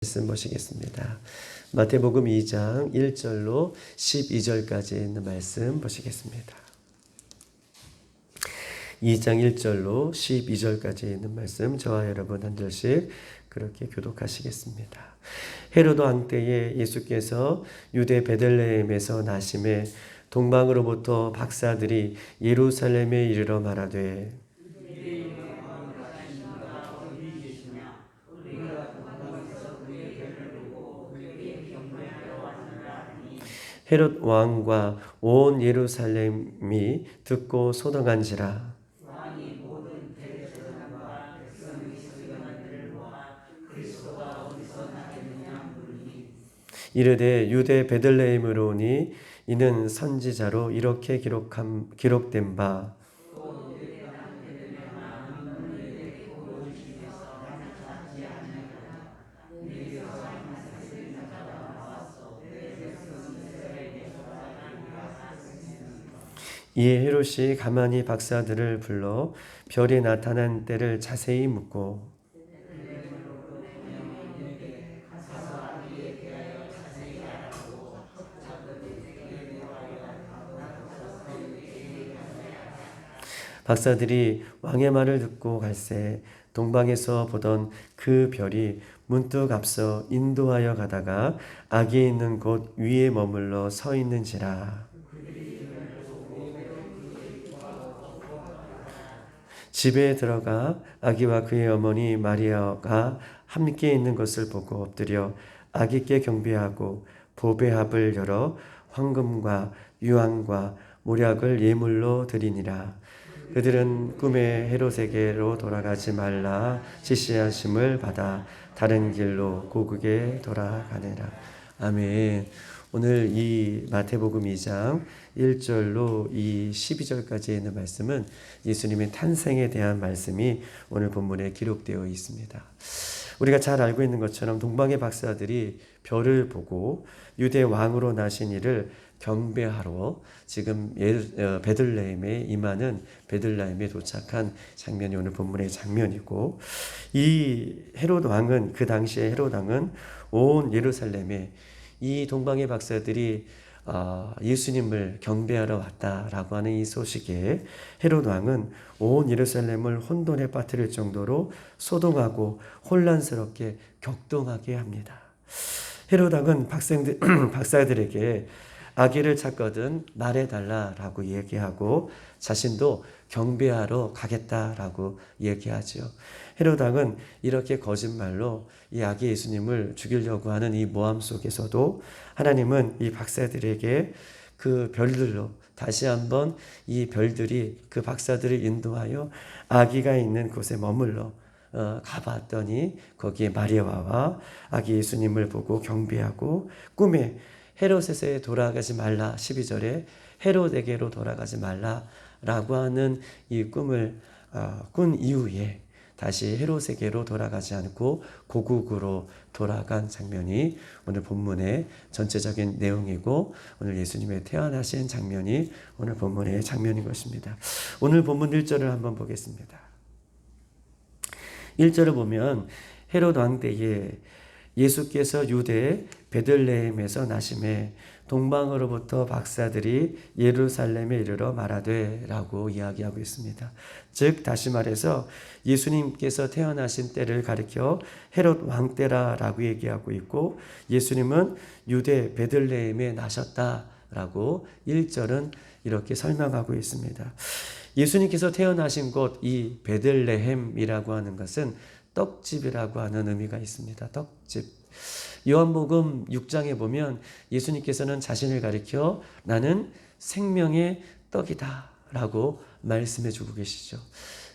말씀 보시겠습니다. 마태복음 2장 1절로 12절까지 있는 말씀 보시겠습니다. 2장 1절로 12절까지 있는 말씀 저와 여러분 한 절씩 그렇게 교독하시겠습니다. 헤로도 왕 때에 예수께서 유대 베들레헴에서 나심에 동방으로부터 박사들이 예루살렘에 이르러 말하되 헤롯 왕과 온 예루살렘이 듣고 소동한지라. 이르되 유대 베들레헴으로 오니 이는 선지자로 이렇게 기록된 바 이에 헤롯이 가만히 박사들을 불러 별이 나타난 때를 자세히 묻고 박사들이 왕의 말을 듣고 갈새 동방에서 보던 그 별이 문득 앞서 인도하여 가다가 아기 있는 곳 위에 머물러 서 있는지라. 집에 들어가 아기와 그의 어머니 마리아가 함께 있는 것을 보고 엎드려 아기께 경배하고 보배합을 열어 황금과 유황과 모략을 예물로 드리니라. 그들은 꿈에 헤롯에게로 돌아가지 말라 지시하심을 받아 다른 길로 고국에 돌아가니라. 아멘. 오늘 이 마태복음 2장 1절로 이 12절까지 있는 말씀은 예수님의 탄생에 대한 말씀이 오늘 본문에 기록되어 있습니다. 우리가 잘 알고 있는 것처럼 동방의 박사들이 별을 보고 유대 왕으로 나신 이를 경배하러 지금 베들레헴에 임하는 베들레헴에 도착한 장면이 오늘 본문의 장면이고, 이 헤롯 왕은 그 당시에 헤롯 왕은 온 예루살렘에 이 동방의 박사들이 예수님을 경배하러 왔다라고 하는 이 소식에 헤롯 왕은 온 예루살렘을 혼돈에 빠뜨릴 정도로 소동하고 혼란스럽게 격동하게 합니다. 헤롯 왕은 박사들에게 아기를 찾거든 말해달라라고 얘기하고 자신도 경배하러 가겠다라고 얘기하죠. 헤롯 왕은 이렇게 거짓말로 이 아기 예수님을 죽이려고 하는 이 모함 속에서도 하나님은 이 박사들에게 그 별들로 다시 한번 이 별들이 그 박사들을 인도하여 아기가 있는 곳에 머물러 가봤더니 거기에 마리아와 아기 예수님을 보고 경배하고 꿈에 헤롯에게 돌아가지 말라 12절에 헤롯에게로 돌아가지 말라라고 하는 이 꿈을 꾼 이후에 다시 헤롯에게로 돌아가지 않고 고국으로 돌아간 장면이 오늘 본문의 전체적인 내용이고 오늘 예수님의 태어나신 장면이 오늘 본문의 장면인 것입니다. 오늘 본문 1절을 한번 보겠습니다. 1절을 보면 헤롯 왕 때에 예수께서 유대 베들레헴에서 나심에 동방으로부터 박사들이 예루살렘에 이르러 말하되 라고 이야기하고 있습니다. 즉 다시 말해서 예수님께서 태어나신 때를 가리켜 헤롯 왕 때라라고 얘기하고 있고 예수님은 유대 베들레헴에 나셨다라고 1절은 이렇게 설명하고 있습니다. 예수님께서 태어나신 곳 이 베들레헴이라고 하는 것은 떡집이라고 하는 의미가 있습니다. 떡집. 요한복음 6장에 보면 예수님께서는 자신을 가리켜 나는 생명의 떡이다 라고 말씀해 주고 계시죠.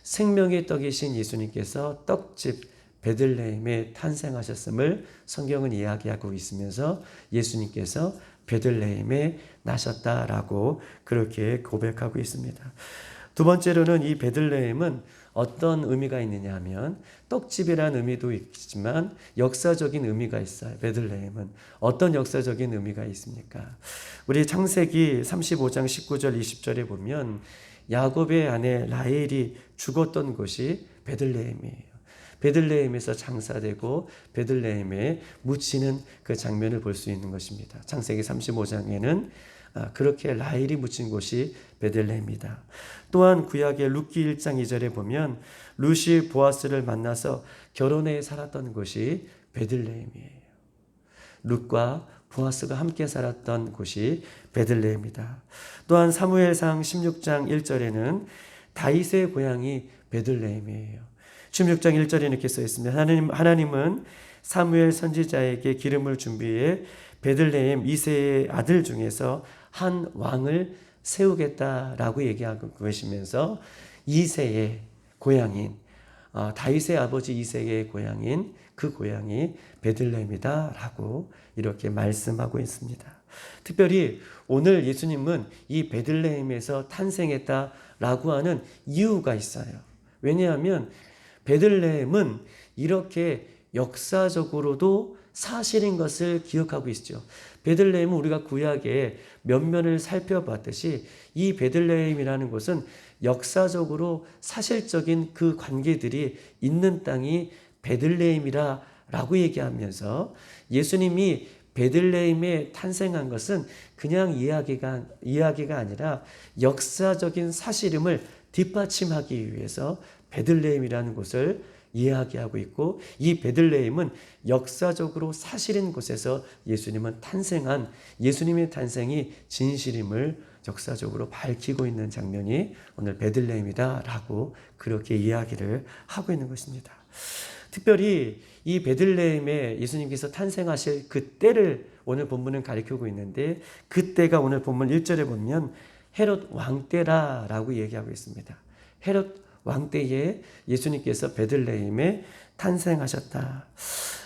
생명의 떡이신 예수님께서 떡집 베들레헴에 탄생하셨음을 성경은 이야기하고 있으면서 예수님께서 베들레헴에 나셨다라고 그렇게 고백하고 있습니다. 두 번째로는 이 베들레헴은 어떤 의미가 있느냐 하면 떡집이라는 의미도 있지만 역사적인 의미가 있어요. 베들레헴은 어떤 역사적인 의미가 있습니까? 우리 창세기 35장 19절 20절에 보면 야곱의 아내 라헬이 죽었던 곳이 베들레헴이에요. 베들레헴에서 장사되고 베들레헴에 묻히는 그 장면을 볼 수 있는 것입니다. 창세기 35장에는 그렇게 라헬이 묻힌 곳이 베들레헴이다. 또한 구약의 룻기 1장 2절에 보면 룻이 보아스를 만나서 결혼해 살았던 곳이 베들레헴이에요. 룻과 보아스가 함께 살았던 곳이 베들레헴이다. 또한 사무엘상 16장 1절에는 다윗의 고향이 베들레헴이에요. 16장 1절에 이렇게 써 있습니다. 하나님은 사무엘 선지자에게 기름을 준비해 베들레헴 이새의 아들 중에서 한 왕을 세우겠다라고 얘기하고 계시면서 이새의 고향인 다윗의 아버지 이새의 고향인 그 고향이 베들레헴이다라고 이렇게 말씀하고 있습니다. 특별히 오늘 예수님은 이 베들레헴에서 탄생했다라고 하는 이유가 있어요. 왜냐하면 베들레헴은 이렇게 역사적으로도 사실인 것을 기억하고 있죠. 베들레헴은 우리가 구약의 면면을 살펴봤듯이 이 베들레헴이라는 곳은 역사적으로 사실적인 그 관계들이 있는 땅이 베들레헴이라고 얘기하면서 예수님이 베들레헴에 탄생한 것은 그냥 이야기가 아니라 역사적인 사실임을 뒷받침하기 위해서 베들레헴이라는 곳을 이야기하고 있고, 이 베들레헴은 역사적으로 사실인 곳에서 예수님은 탄생한, 예수님의 탄생이 진실임을 역사적으로 밝히고 있는 장면이 오늘 베들레헴이다라고 그렇게 이야기를 하고 있는 것입니다. 특별히 이 베들레헴에 예수님께서 탄생하실 그 때를 오늘 본문은 가리키고 있는데, 그 때가 오늘 본문 1절에 보면 헤롯 왕 때라라고 얘기하고 있습니다. 헤롯 왕 때에 예수님께서 베들레헴에 탄생하셨다.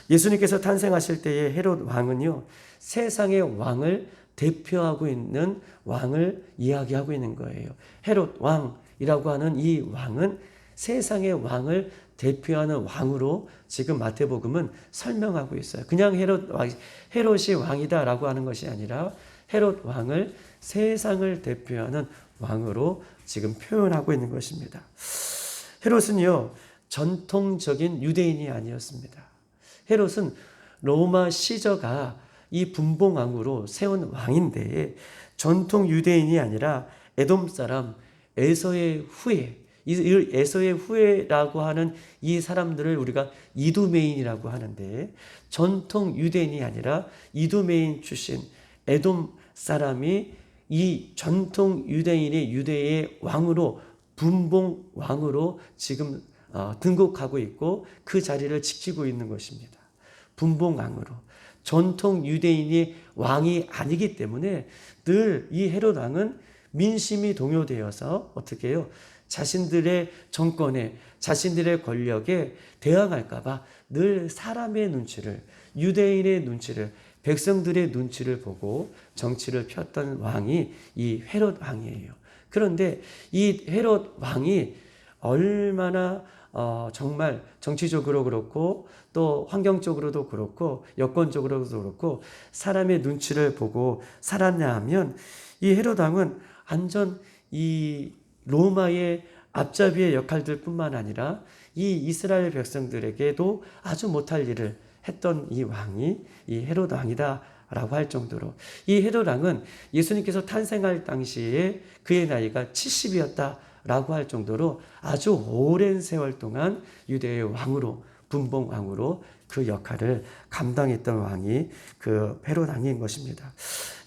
예수님께서 탄생하실 때에 헤롯 왕은요, 세상의 왕을 대표하고 있는 왕을 이야기하고 있는 거예요. 헤롯 왕이라고 하는 이 왕은 세상의 왕을 대표하는 왕으로 지금 마태복음은 설명하고 있어요. 그냥 헤롯이 왕이다라고 하는 것이 아니라 헤롯 왕을 세상을 대표하는 왕으로 지금 표현하고 있는 것입니다. 헤롯은요, 전통적인 유대인이 아니었습니다. 헤롯은 로마 시저가 이 분봉왕으로 세운 왕인데, 전통 유대인이 아니라 에돔 사람 에서의 후예, 이 에서의 후예라고 하는 이 사람들을 우리가 이두메인이라고 하는데, 전통 유대인이 아니라 이두메인 출신 에돔 사람이 이 전통 유대인의 유대의 왕으로, 분봉 왕으로 지금 등극하고 있고 그 자리를 지키고 있는 것입니다. 분봉 왕으로. 전통 유대인이 왕이 아니기 때문에 늘 이 헤롯 왕은 민심이 동요되어서 어떻게 해요? 자신들의 정권에, 자신들의 권력에 대항할까봐 늘 사람의 눈치를, 유대인의 눈치를, 백성들의 눈치를 보고 정치를 폈던 왕이 이 헤롯 왕이에요. 그런데 이 헤롯 왕이 얼마나 정말 정치적으로 그렇고 또 환경적으로도 그렇고 여건적으로도 그렇고 사람의 눈치를 보고 살았냐 하면, 이 헤롯 왕은 완전 이 로마의 앞잡이의 역할들 뿐만 아니라 이 이스라엘 백성들에게도 아주 못할 일을 했던 이 왕이 이 헤롯 왕이다 라고 할 정도로, 이 헤롯 왕은 예수님께서 탄생할 당시에 그의 나이가 70이었다 라고 할 정도로 아주 오랜 세월 동안 유대의 왕으로, 분봉 왕으로 그 역할을 감당했던 왕이 그 헤롯 왕인 것입니다.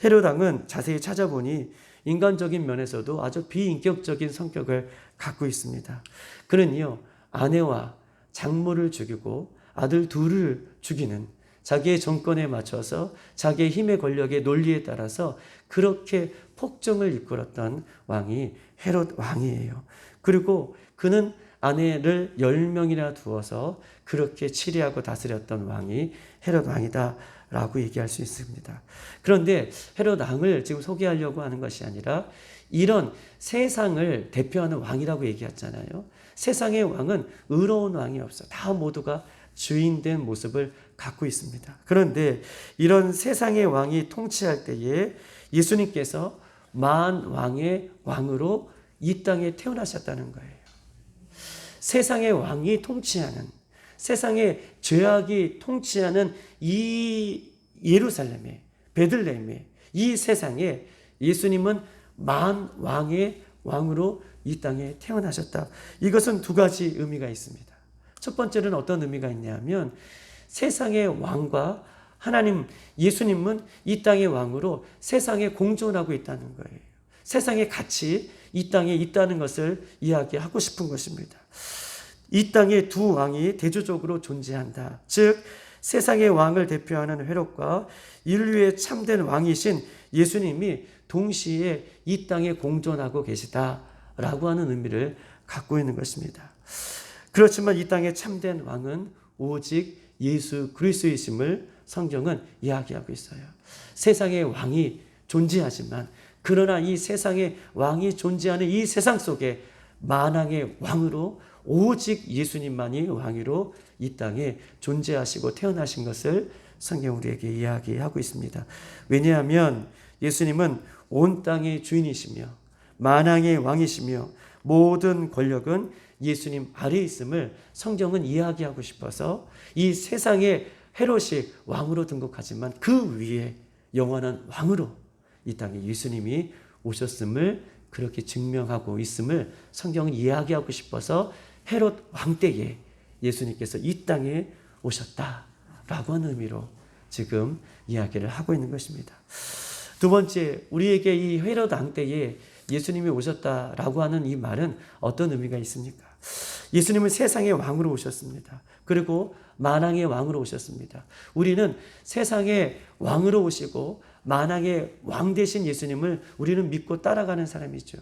헤롯 왕은 자세히 찾아보니 인간적인 면에서도 아주 비인격적인 성격을 갖고 있습니다. 그는요, 아내와 장모를 죽이고 아들 둘을 죽이는, 자기의 정권에 맞춰서 자기의 힘의 권력의 논리에 따라서 그렇게 폭정을 이끌었던 왕이 헤롯 왕이에요. 그리고 그는 아내를 10명이나 두어서 그렇게 치리하고 다스렸던 왕이 헤롯 왕이다 라고 얘기할 수 있습니다. 그런데 헤롯 왕을 지금 소개하려고 하는 것이 아니라, 이런 세상을 대표하는 왕이라고 얘기했잖아요. 세상의 왕은 의로운 왕이 없어. 다 모두가 주인된 모습을 갖고 있습니다. 그런데 이런 세상의 왕이 통치할 때에 예수님께서 만왕의 왕으로 이 땅에 태어나셨다는 거예요. 세상의 왕이 통치하는, 세상에 죄악이 통치하는 이 예루살렘에, 베들레헴에, 이 세상에 예수님은 만왕의 왕으로 이 땅에 태어나셨다. 이것은 두 가지 의미가 있습니다. 첫 번째는 어떤 의미가 있냐면 세상의 왕과 하나님 예수님은 이 땅의 왕으로 세상에 공존하고 있다는 거예요. 세상에 같이 이 땅에 있다는 것을 이야기하고 싶은 것입니다. 이 땅에 두 왕이 대조적으로 존재한다. 즉 세상의 왕을 대표하는 헤롯과 인류의 참된 왕이신 예수님이 동시에 이 땅에 공존하고 계시다라고 하는 의미를 갖고 있는 것입니다. 그렇지만 이 땅의 참된 왕은 오직 예수 그리스도이심을 성경은 이야기하고 있어요. 세상의 왕이 존재하지만 그러나 이 세상의 왕이 존재하는 이 세상 속에 만왕의 왕으로 오직 예수님만이 왕으로 이 땅에 존재하시고 태어나신 것을 성경 우리에게 이야기하고 있습니다. 왜냐하면 예수님은 온 땅의 주인이시며 만왕의 왕이시며 모든 권력은 예수님 아래에 있음을 성경은 이야기하고 싶어서 이 세상에 헤롯이 왕으로 등극하지만 그 위에 영원한 왕으로 이 땅에 예수님이 오셨음을 그렇게 증명하고 있음을 성경은 이야기하고 싶어서 헤롯 왕 때에 예수님께서 이 땅에 오셨다라고 하는 의미로 지금 이야기를 하고 있는 것입니다. 두 번째, 우리에게 이 헤롯 왕 때에 예수님이 오셨다라고 하는 이 말은 어떤 의미가 있습니까? 예수님은 세상의 왕으로 오셨습니다. 그리고 만왕의 왕으로 오셨습니다. 우리는 세상의 왕으로 오시고 만왕의 왕 되신 예수님을 우리는 믿고 따라가는 사람이죠.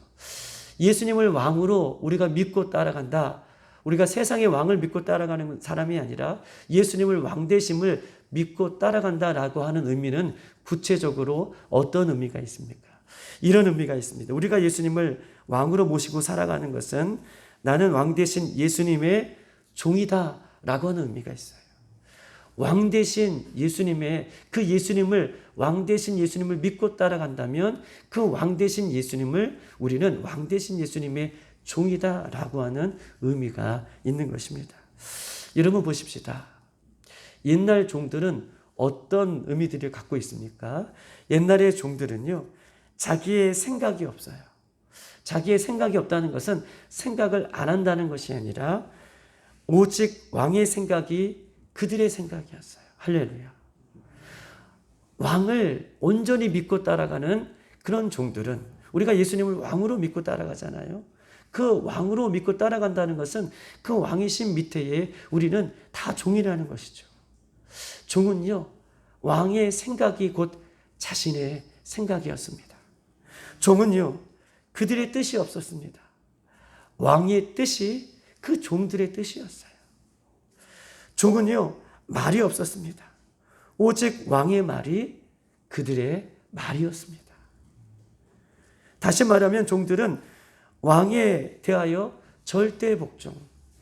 예수님을 왕으로 우리가 믿고 따라간다. 우리가 세상의 왕을 믿고 따라가는 사람이 아니라 예수님을 왕 되심을 믿고 따라간다라고 하는 의미는 구체적으로 어떤 의미가 있습니까? 이런 의미가 있습니다. 우리가 예수님을 왕으로 모시고 살아가는 것은 나는 왕 되신 예수님의 종이다라고 하는 의미가 있어요. 왕 되신 예수님의 그 예수님을 왕 되신 예수님을 믿고 따라간다면 그 왕 되신 예수님을 우리는 왕 되신 예수님의 종이다라고 하는 의미가 있는 것입니다. 여러분 보십시다. 옛날 종들은 어떤 의미들을 갖고 있습니까? 옛날의 종들은요, 자기의 생각이 없어요. 자기의 생각이 없다는 것은 생각을 안 한다는 것이 아니라 오직 왕의 생각이 그들의 생각이었어요. 할렐루야. 왕을 온전히 믿고 따라가는 그런 종들은 우리가 예수님을 왕으로 믿고 따라가잖아요. 그 왕으로 믿고 따라간다는 것은 그 왕이신 밑에 우리는 다 종이라는 것이죠. 종은요, 왕의 생각이 곧 자신의 생각이었습니다. 종은요, 그들의 뜻이 없었습니다. 왕의 뜻이 그 종들의 뜻이었어요. 종은요, 말이 없었습니다. 오직 왕의 말이 그들의 말이었습니다. 다시 말하면 종들은 왕에 대하여 절대 복종,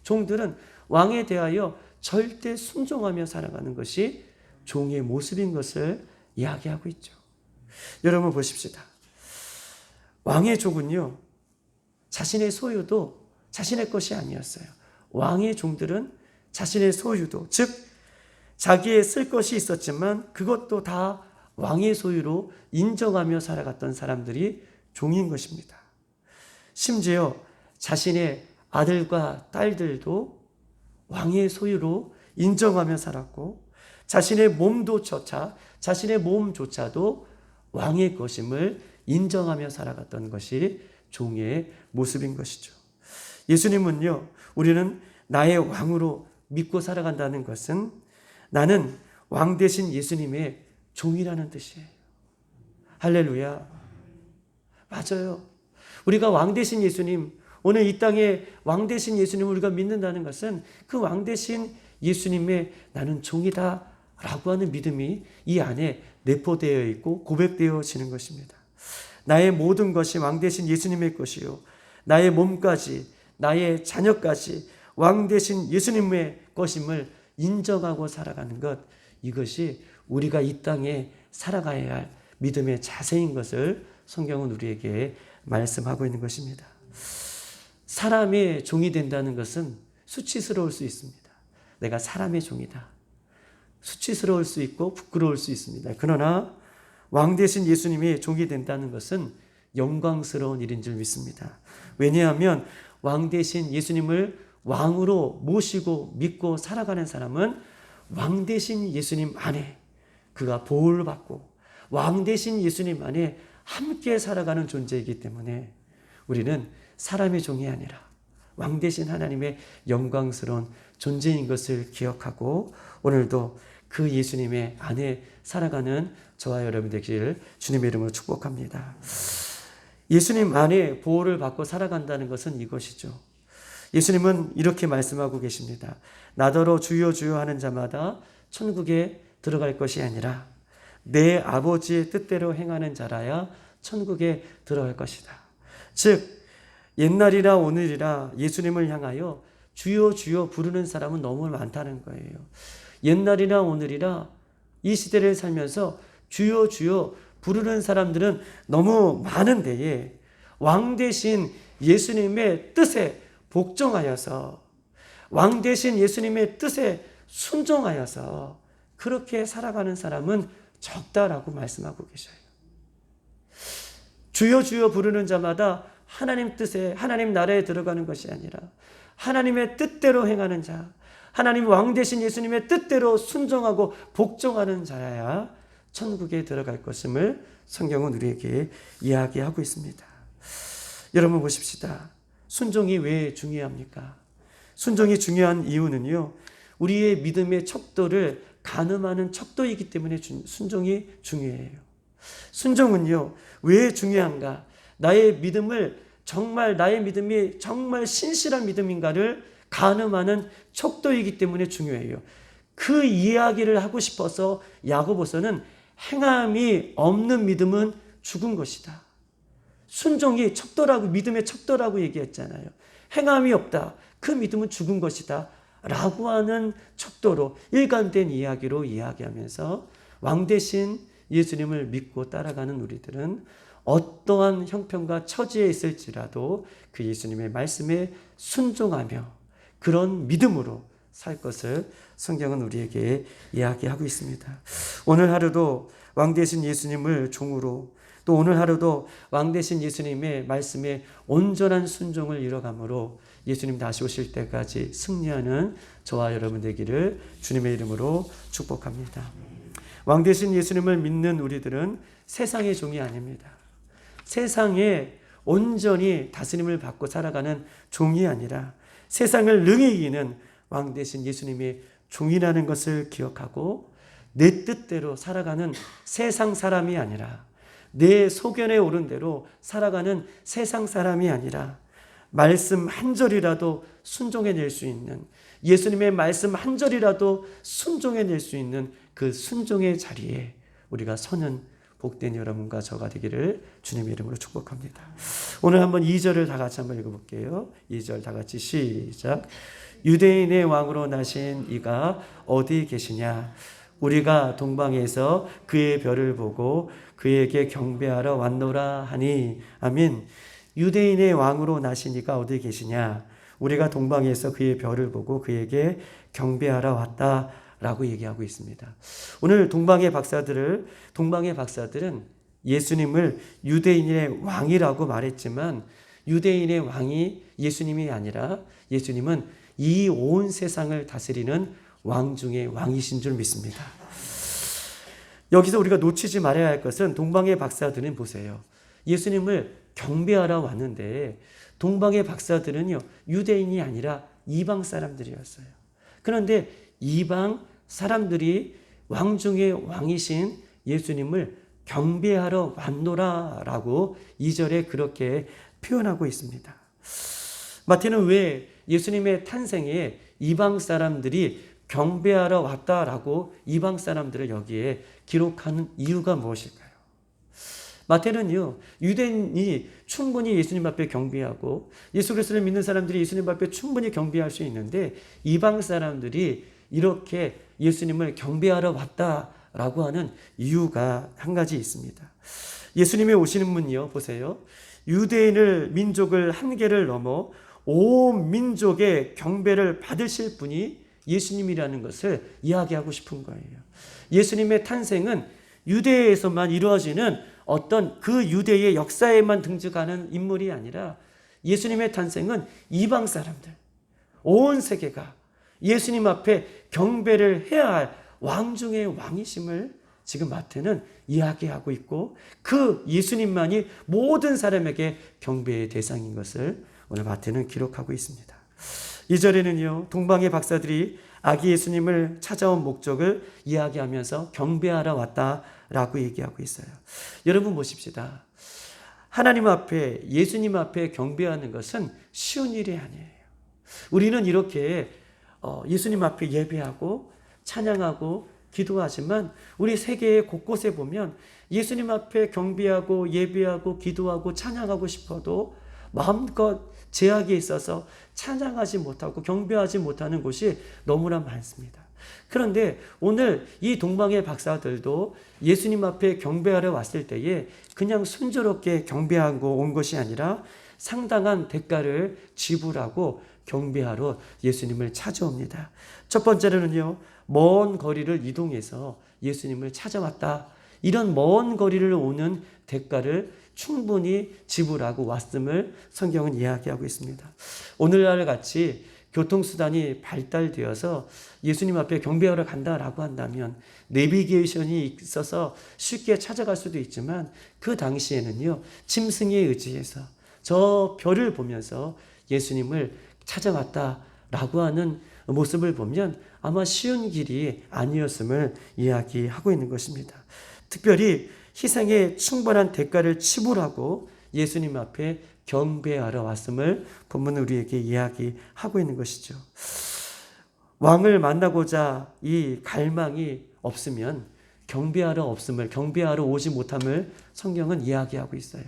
종들은 왕에 대하여 절대 순종하며 살아가는 것이 종의 모습인 것을 이야기하고 있죠. 여러분 보십시다. 왕의 종은요, 자신의 소유도 자신의 것이 아니었어요. 왕의 종들은 자신의 소유도, 즉 자기의 쓸 것이 있었지만 그것도 다 왕의 소유로 인정하며 살아갔던 사람들이 종인 것입니다. 심지어 자신의 아들과 딸들도 왕의 소유로 인정하며 살았고 자신의 자신의 몸조차도 왕의 것임을 인정하며 살아갔던 것이 종의 모습인 것이죠. 예수님은요, 우리는 나의 왕으로 믿고 살아간다는 것은 나는 왕 되신 예수님의 종이라는 뜻이에요. 할렐루야. 맞아요. 우리가 왕 되신 예수님, 오늘 이 땅에 왕 되신 예수님을 우리가 믿는다는 것은 그 왕 되신 예수님의 나는 종이다 라고 하는 믿음이 이 안에 내포되어 있고 고백되어지는 것입니다. 나의 모든 것이 왕 되신 예수님의 것이요, 나의 몸까지 나의 자녀까지 왕 되신 예수님의 것임을 인정하고 살아가는 것, 이것이 우리가 이 땅에 살아가야 할 믿음의 자세인 것을 성경은 우리에게 말씀하고 있는 것입니다. 사람의 종이 된다는 것은 수치스러울 수 있습니다. 내가 사람의 종이다. 수치스러울 수 있고 부끄러울 수 있습니다. 그러나 왕 대신 예수님이 종이 된다는 것은 영광스러운 일인 줄 믿습니다. 왜냐하면 왕 대신 예수님을 왕으로 모시고 믿고 살아가는 사람은 왕 대신 예수님 안에 그가 보호를 받고 왕 대신 예수님 안에 함께 살아가는 존재이기 때문에 우리는 사람의 종이 아니라 왕 대신 하나님의 영광스러운 존재인 것을 기억하고 오늘도 그 예수님의 안에 살아가는 저와 여러분 되기를 주님의 이름으로 축복합니다. 예수님 안에 보호를 받고 살아간다는 것은 이것이죠. 예수님은 이렇게 말씀하고 계십니다. 나더러 주여 주여 하는 자마다 천국에 들어갈 것이 아니라 내 아버지의 뜻대로 행하는 자라야 천국에 들어갈 것이다. 즉 옛날이나 오늘이라 예수님을 향하여 주여 주여 부르는 사람은 너무 많다는 거예요. 옛날이나 오늘이라 이 시대를 살면서 주여 주여 부르는 사람들은 너무 많은데에 왕 대신 예수님의 뜻에 복종하여서 왕 대신 예수님의 뜻에 순종하여서 그렇게 살아가는 사람은 적다라고 말씀하고 계셔요. 주여 주여 부르는 자마다 하나님 뜻에 하나님 나라에 들어가는 것이 아니라 하나님의 뜻대로 행하는 자, 하나님 왕 대신 예수님의 뜻대로 순종하고 복종하는 자야 천국에 들어갈 것임을 성경은 우리에게 이야기하고 있습니다. 여러분 보십시다. 순종이 왜 중요합니까? 순종이 중요한 이유는요, 우리의 믿음의 척도를 가늠하는 척도이기 때문에 순종이 중요해요. 순종은요, 왜 중요한가? 나의 믿음이 정말 신실한 믿음인가를 가늠하는 척도이기 때문에 중요해요. 그 이야기를 하고 싶어서 야고보서는 행함이 없는 믿음은 죽은 것이다. 순종이 척도라고, 믿음의 척도라고 얘기했잖아요. 행함이 없다. 그 믿음은 죽은 것이다. 라고 하는 척도로 일관된 이야기로 이야기하면서 왕 대신 예수님을 믿고 따라가는 우리들은 어떠한 형편과 처지에 있을지라도 그 예수님의 말씀에 순종하며 그런 믿음으로 살 것을 성경은 우리에게 이야기하고 있습니다. 오늘 하루도 왕 대신 예수님을 종으로, 또 오늘 하루도 왕 대신 예수님의 말씀에 온전한 순종을 이뤄감으로 예수님 다시 오실 때까지 승리하는 저와 여러분 되기를 주님의 이름으로 축복합니다. 왕 대신 예수님을 믿는 우리들은 세상의 종이 아닙니다. 세상에 온전히 다스림을 받고 살아가는 종이 아니라 세상을 능히 이기는 왕 대신 예수님의 종이라는 것을 기억하고 내 뜻대로 살아가는 세상 사람이 아니라 내 소견에 오른 대로 살아가는 세상 사람이 아니라 말씀 한 절이라도 순종해낼 수 있는, 예수님의 말씀 한 절이라도 순종해낼 수 있는 그 순종의 자리에 우리가 서는 복된 여러분과 저가 되기를 주님의 이름으로 축복합니다. 오늘 한번 2절을 다 같이 한번 읽어볼게요. 2절 다 같이 시작. 유대인의 왕으로 나신 이가 어디 계시냐? 우리가 동방에서 그의 별을 보고 그에게 경배하러 왔노라 하니. 아멘. 유대인의 왕으로 나신 이가 어디 계시냐? 우리가 동방에서 그의 별을 보고 그에게 경배하러 왔다 라고 얘기하고 있습니다. 오늘 동방의 박사들은 예수님을 유대인의 왕이라고 말했지만 유대인의 왕이 예수님이 아니라 예수님은 이 온 세상을 다스리는 왕 중의 왕이신 줄 믿습니다. 여기서 우리가 놓치지 말아야 할 것은 동방의 박사들은 보세요. 예수님을 경배하러 왔는데 동방의 박사들은요, 유대인이 아니라 이방 사람들이었어요. 그런데 이방 사람들이 왕 중의 왕이신 예수님을 경배하러 왔노라 라고 2절에 그렇게 표현하고 있습니다. 마태는 왜 예수님의 탄생에 이방 사람들이 경배하러 왔다라고 이방 사람들을 여기에 기록하는 이유가 무엇일까요? 마태는요, 유대인이 충분히 예수님 앞에 경배하고 예수 그리스도를 믿는 사람들이 예수님 앞에 충분히 경배할 수 있는데 이방 사람들이 이렇게 예수님을 경배하러 왔다라고 하는 이유가 한 가지 있습니다. 예수님이 오시는 분이요, 보세요. 유대인을 민족을 한계를 넘어 온 민족의 경배를 받으실 분이 예수님이라는 것을 이야기하고 싶은 거예요. 예수님의 탄생은 유대에서만 이루어지는 어떤 그 유대의 역사에만 등장하는 인물이 아니라 예수님의 탄생은 이방 사람들, 온 세계가 예수님 앞에 경배를 해야 할 왕 중의 왕이심을 지금 마태는 이야기하고 있고, 그 예수님만이 모든 사람에게 경배의 대상인 것을 오늘 마태는 기록하고 있습니다. 2절에는요, 동방의 박사들이 아기 예수님을 찾아온 목적을 이야기하면서 경배하러 왔다라고 얘기하고 있어요. 여러분 보십시다. 하나님 앞에, 예수님 앞에 경배하는 것은 쉬운 일이 아니에요. 우리는 이렇게 예수님 앞에 예배하고 찬양하고 기도하지만 우리 세계 곳곳에 보면 예수님 앞에 경배하고 예배하고 기도하고 찬양하고 싶어도 마음껏 제약이 있어서 찬양하지 못하고 경배하지 못하는 곳이 너무나 많습니다. 그런데 오늘 이 동방의 박사들도 예수님 앞에 경배하러 왔을 때에 그냥 순조롭게 경배하고 온 것이 아니라 상당한 대가를 지불하고 경배하러 예수님을 찾아옵니다. 첫 번째로는요, 먼 거리를 이동해서 예수님을 찾아왔다. 이런 먼 거리를 오는 대가를 충분히 지불하고 왔음을 성경은 이야기하고 있습니다. 오늘날 같이 교통수단이 발달되어서 예수님 앞에 경배하러 간다라고 한다면 내비게이션이 있어서 쉽게 찾아갈 수도 있지만, 그 당시에는요, 짐승에 의지해서 저 별을 보면서 예수님을 찾아왔다라고 하는 모습을 보면 아마 쉬운 길이 아니었음을 이야기하고 있는 것입니다. 특별히 희생에 충분한 대가를 지불하고 예수님 앞에 경배하러 왔음을 본문은 우리에게 이야기하고 있는 것이죠. 왕을 만나고자 이 갈망이 없으면 경배하러 오지 못함을 성경은 이야기하고 있어요.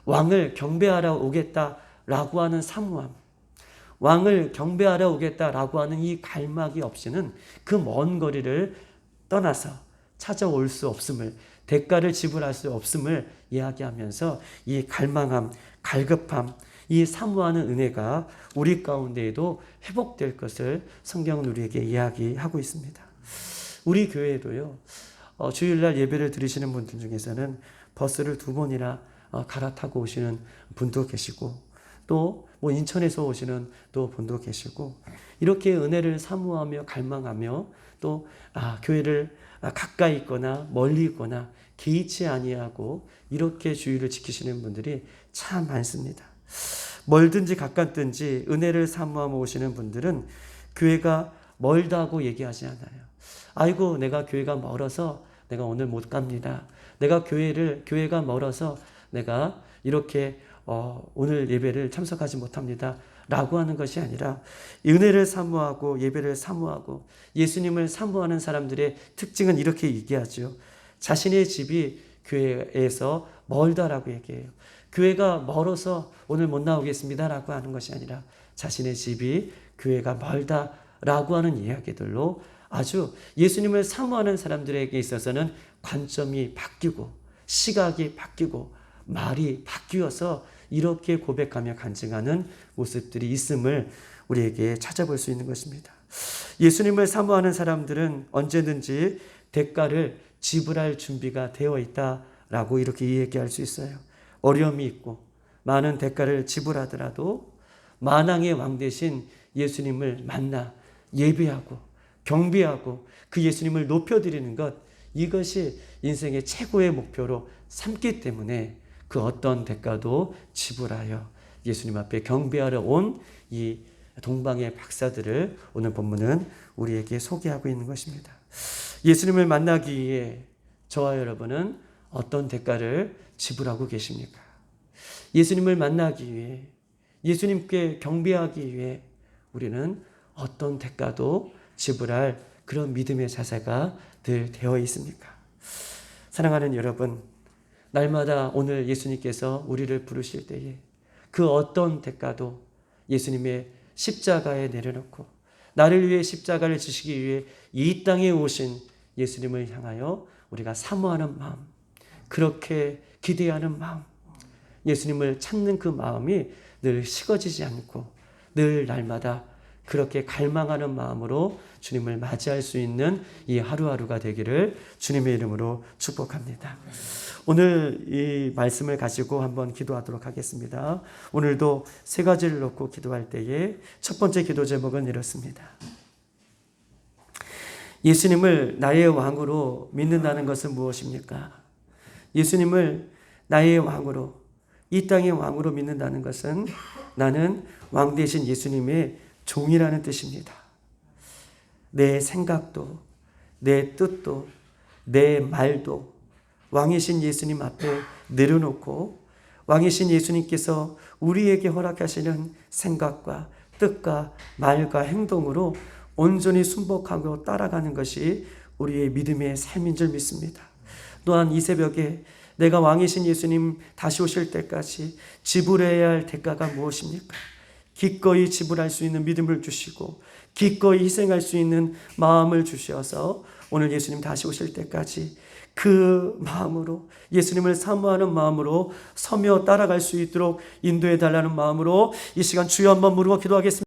왕을 경배하러 오겠다라고 하는 사모함, 왕을 경배하러 오겠다라고 하는 이 갈망이 없이는 그 먼 거리를 떠나서 찾아올 수 없음을, 대가를 지불할 수 없음을 이야기하면서 이 갈망함, 갈급함, 이 사모하는 은혜가 우리 가운데에도 회복될 것을 성경은 우리에게 이야기하고 있습니다. 우리 교회에도요, 주일날 예배를 드리시는 분들 중에서는 버스를 2번이나 갈아타고 오시는 분도 계시고, 또 뭐 인천에서 오시는 또 분도 계시고, 이렇게 은혜를 사모하며 갈망하며 또 교회를 가까이 있거나 멀리 있거나 개의치 아니하고 이렇게 주의를 지키시는 분들이 참 많습니다. 멀든지 가깝든지 은혜를 사모하며 오시는 분들은 교회가 멀다고 얘기하지 않아요. 아이고, 내가 교회가 멀어서 내가 오늘 못 갑니다. 내가 교회가 멀어서 내가 이렇게 오늘 예배를 참석하지 못합니다 라고 하는 것이 아니라, 은혜를 사모하고 예배를 사모하고 예수님을 사모하는 사람들의 특징은 이렇게 얘기하죠. 자신의 집이 교회에서 멀다라고 얘기해요. 교회가 멀어서 오늘 못 나오겠습니다 라고 하는 것이 아니라, 자신의 집이 교회가 멀다라고 하는 이야기들로 아주 예수님을 사모하는 사람들에게 있어서는 관점이 바뀌고 시각이 바뀌고 말이 바뀌어서 이렇게 고백하며 간증하는 모습들이 있음을 우리에게 찾아볼 수 있는 것입니다. 예수님을 사모하는 사람들은 언제든지 대가를 지불할 준비가 되어 있다라고 이렇게 얘기할 수 있어요. 어려움이 있고 많은 대가를 지불하더라도 만왕의 왕 대신 예수님을 만나 예배하고 경배하고 그 예수님을 높여드리는 것, 이것이 인생의 최고의 목표로 삼기 때문에 그 어떤 대가도 지불하여 예수님 앞에 경배하러 온 이 동방의 박사들을 오늘 본문은 우리에게 소개하고 있는 것입니다. 예수님을 만나기 위해 저와 여러분은 어떤 대가를 지불하고 계십니까? 예수님을 만나기 위해, 예수님께 경배하기 위해 우리는 어떤 대가도 지불할 그런 믿음의 자세가 늘 되어 있습니까? 사랑하는 여러분, 날마다 오늘 예수님께서 우리를 부르실 때에 그 어떤 대가도 예수님의 십자가에 내려놓고 나를 위해 십자가를 지시기 위해 이 땅에 오신 예수님을 향하여 우리가 사모하는 마음, 그렇게 기대하는 마음, 예수님을 찾는 그 마음이 늘 식어지지 않고 늘 날마다 그렇게 갈망하는 마음으로 주님을 맞이할 수 있는 이 하루하루가 되기를 주님의 이름으로 축복합니다. 오늘 이 말씀을 가지고 한번 기도하도록 하겠습니다. 오늘도 세 가지를 놓고 기도할 때에 첫 번째 기도 제목은 이렇습니다. 예수님을 나의 왕으로 믿는다는 것은 무엇입니까? 예수님을 나의 왕으로, 이 땅의 왕으로 믿는다는 것은 나는 왕 대신 예수님의 종이라는 뜻입니다. 내 생각도, 내 뜻도, 내 말도 왕이신 예수님 앞에 내려놓고 왕이신 예수님께서 우리에게 허락하시는 생각과 뜻과 말과 행동으로 온전히 순복하고 따라가는 것이 우리의 믿음의 삶인 줄 믿습니다. 또한 이 새벽에 내가 왕이신 예수님 다시 오실 때까지 지불해야 할 대가가 무엇입니까? 기꺼이 지불할 수 있는 믿음을 주시고 기꺼이 희생할 수 있는 마음을 주셔서 오늘 예수님 다시 오실 때까지 그 마음으로, 예수님을 사모하는 마음으로 서며 따라갈 수 있도록 인도해 달라는 마음으로 이 시간 주여 한번 물어 기도하겠습니다.